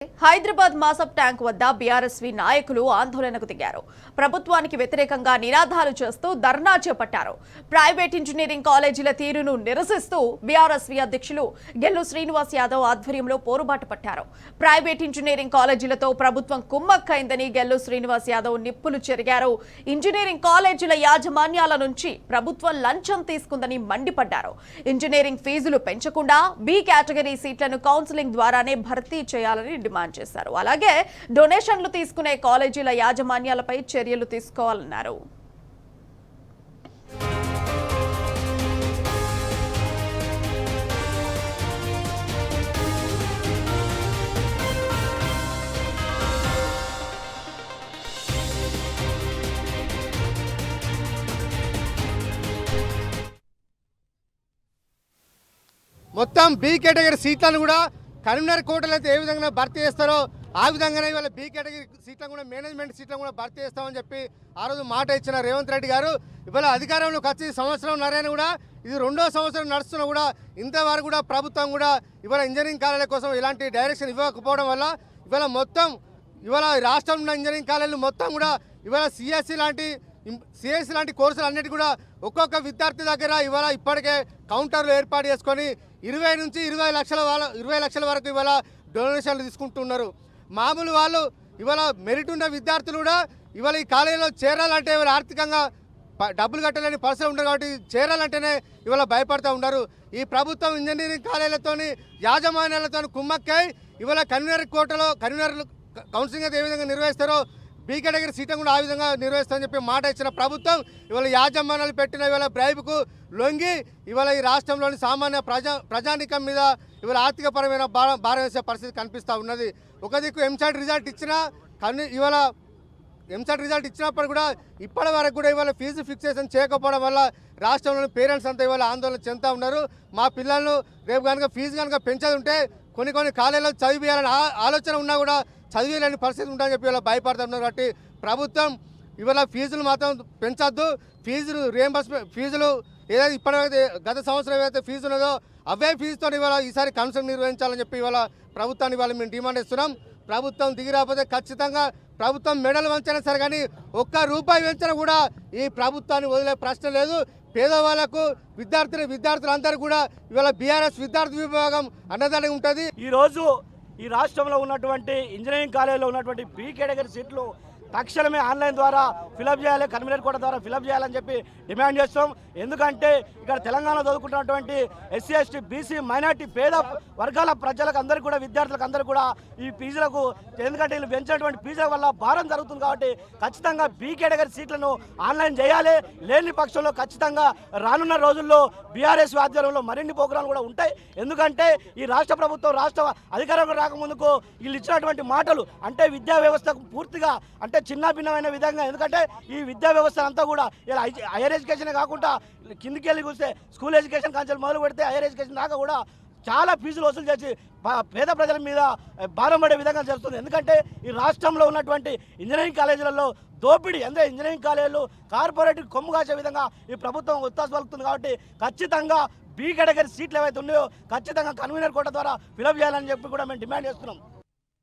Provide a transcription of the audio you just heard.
Hyderabad మాసప్ tank వద్ద BRSV నాయకులు ఆందోళనకు దిగారు. ప్రభుత్వానికి వ్యతిరేకంగా నినాదాలు చేస్తూ ధర్నా చేపట్టారు. ప్రైవేట్ ఇంజనీరింగ్ కాలేజీల తీరును నిరసిస్తూ బీఆర్ఎస్వి అధ్యక్షులు గెల్లు శ్రీనివాస్ యాదవ్ ఆధ్వర్యంలో పోరుబాటు పట్టారు. ప్రైవేట్ ఇంజనీరింగ్ కాలేజీలతో ప్రభుత్వం కుమ్మక్కైందని గెల్లు శ్రీనివాస్ యాదవ్ నిప్పులు చెరిగారు. ఇంజనీరింగ్ కాలేజీల యాజమాన్యాల నుంచి ప్రభుత్వం లంచం తీసుకుందని మండిపడ్డారు. ఇంజనీరింగ్ ఫీజులు పెంచకుండా బి కేటగిరీ సీట్లను కౌన్సిలింగ్ ద్వారానే భర్తీ చేయాలని డిమాండ్ చేశారు. అలాగే డొనేషన్లు తీసుకునే కాలేజీల యాజమాన్యాలపై చర్యలు తీసుకోవాలన్నారు. మొత్తం బి కేటగిరీ సీట్లను కూడా కరీంనగర్ కోటలో అయితే ఏ విధంగా భర్తీ చేస్తారో ఆ విధంగానే ఇవాళ బి కేటగిరీ సీట్లను కూడా మేనేజ్మెంట్ సీట్లను కూడా భర్తీ చేస్తామని చెప్పి ఆ రోజు మాట ఇచ్చిన రేవంత్ రెడ్డి గారు ఇవాళ అధికారంలోకి వచ్చి సంవత్సరం నరైనా కూడా ఇది 2వ సంవత్సరం నడుస్తున్నా కూడా ఇంతవరకు కూడా ప్రభుత్వం కూడా ఇవాళ ఇంజనీరింగ్ కాలేజీల కోసం ఇలాంటి డైరెక్షన్ ఇవ్వకపోవడం వల్ల ఇవాళ మొత్తం ఇవాళ రాష్ట్రంలో ఉన్న ఇంజనీరింగ్ కాలేజీలు మొత్తం కూడా ఇవాళ సిఎస్సి లాంటి కోర్సులు అన్నిటి కూడా ఒక్కొక్క విద్యార్థి దగ్గర ఇవాళ ఇప్పటికే కౌంటర్లు ఏర్పాటు చేసుకొని 20 నుంచి 20 లక్షల వరకు ఇవాళ డొనేషన్లు తీసుకుంటున్నారు. మామూలు వాళ్ళు ఇవాళ మెరిట్ ఉన్న విద్యార్థులు కూడా ఇవాళ ఈ కాలేజీలో చేరాలంటే ఇవాళ ఆర్థికంగా డబ్బులు కట్టలేని పరిస్థితులు ఉంటారు కాబట్టి చేరాలంటేనే ఇవాళ భయపడుతూ ఉన్నారు. ఈ ప్రభుత్వం ఇంజనీరింగ్ కాలేజీలతో యాజమాన్యాలతో కుమ్మక్కై ఇవాళ కరీంనగర్ కౌన్సిలింగ్ అయితే ఏ విధంగా నిర్వహిస్తారో బి కేటగిరీ సీట్లను కూడా ఆ విధంగా నిర్వహిస్తామని చెప్పి మాట ఇచ్చిన ప్రభుత్వం ఇవాళ యాజమాన్యాలు పెట్టిన ఇవాళ బ్రైబ్కు లొంగి ఇవాళ ఈ రాష్ట్రంలోని సామాన్య ప్రజానికం మీద ఇవాళ ఆర్థికపరమైన భారం వేసే పరిస్థితి కనిపిస్తూ ఉన్నది. ఒక దిక్కు ఎంసెట్ రిజల్ట్ ఇచ్చినప్పుడు కూడా ఇప్పటి వరకు కూడా ఇవాళ ఫీజు ఫిక్సేషన్ చేయకపోవడం వల్ల రాష్ట్రంలోని పేరెంట్స్ అంతా ఇవాళ ఆందోళన చెందుతూ ఉన్నారు. మా పిల్లలను రేపు కనుక ఫీజు కనుక పెంచేది ఉంటే కొన్ని కాలేజీలో చదివేయాలని ఆలోచన ఉన్నా కూడా చదివేలేని పరిస్థితి ఉంటుందని చెప్పి ఇలా భయపడుతున్నారు. కాబట్టి ప్రభుత్వం ఇవాళ ఫీజులు మాత్రం పెంచొద్దు, ఫీజులు ఏదైతే ఇప్పటివైతే గత సంవత్సరం ఏదైతే ఫీజు ఉన్నదో అవే ఫీజుతో ఇవాళ ఈసారి కౌన్సిలింగ్ నిర్వహించాలని చెప్పి ఇవాళ ప్రభుత్వాన్ని ఇవాళ మేము డిమాండ్ ఇస్తున్నాం. ప్రభుత్వం దిగి రాకపోతే ఖచ్చితంగా ప్రభుత్వం మెడలు వంచినా సరే కానీ ₹1 పెంచినా కూడా ఈ ప్రభుత్వాన్ని వదిలే ప్రశ్న లేదు. పేదవాళ్లకు విద్యార్థులందరూ కూడా ఇవాళ బీఆర్ఎస్ విద్యార్థి విభాగం అన్నదానికి ఉంటుంది. ఈరోజు ఈ రాష్ట్రంలో ఉన్నటువంటి ఇంజనీరింగ్ కాలేజీలో ఉన్నటువంటి బి కేటగిరీ సీట్లు తక్షణమే ఆన్లైన్ ద్వారా ఫిలప్ చేయాలి, కన్వీనర్ కోట ద్వారా ఫిలప్ చేయాలని చెప్పి డిమాండ్ చేస్తాం. ఎందుకంటే ఇక్కడ తెలంగాణలో చదువుకుంటున్నటువంటి ఎస్సీ ఎస్టీ బీసీ మైనార్టీ పేద వర్గాల ప్రజలకు అందరికీ కూడా విద్యార్థులకు అందరికీ కూడా ఈ ఫీజులకు ఎందుకంటే వీళ్ళు పెంచినటువంటి ఫీజుల వల్ల భారం జరుగుతుంది కాబట్టి ఖచ్చితంగా బి కేటగిరీ సీట్లను ఆన్లైన్ చేయాలి. లేని పక్షంలో ఖచ్చితంగా రానున్న రోజుల్లో బీఆర్ఎస్ ఆధ్వర్యంలో మరిన్ని ప్రోగ్రాంలు కూడా ఉంటాయి. ఎందుకంటే ఈ రాష్ట్ర ప్రభుత్వం రాష్ట్ర అధికారంలో రాకముందుకు వీళ్ళు ఇచ్చినటువంటి మాటలు అంటే విద్యా వ్యవస్థకు పూర్తిగా అంటే చిన్న భిన్నమైన విధంగా ఎందుకంటే ఈ విద్యా వ్యవస్థ అంతా కూడా ఇలా హైయర్ ఎడ్యుకేషన్ కాకుండా కిందికి వెళ్ళి చూస్తే స్కూల్ ఎడ్యుకేషన్ కాన్సెప్ట్ మొదలు పెడితే హైయర్ ఎడ్యుకేషన్ దాకా కూడా చాలా ఫీజులు వసూలు చేసి పేద ప్రజల మీద భారం పడే విధంగా జరుగుతుంది. ఎందుకంటే ఈ రాష్ట్రంలో ఉన్నటువంటి ఇంజనీరింగ్ కాలేజీలలో దోపిడీ అంటే ఇంజనీరింగ్ కాలేజీలు కార్పొరేట్ కొమ్ము కాసే విధంగా ఈ ప్రభుత్వం ఉత్సాహం పలుకుతుంది. కాబట్టి ఖచ్చితంగా బి కేటగిరీ సీట్లు ఏవైతే ఉన్నాయో ఖచ్చితంగా కన్వీనర్ కోట ద్వారా ఫిలప్ చేయాలని చెప్పి కూడా మేము డిమాండ్ చేస్తున్నాం.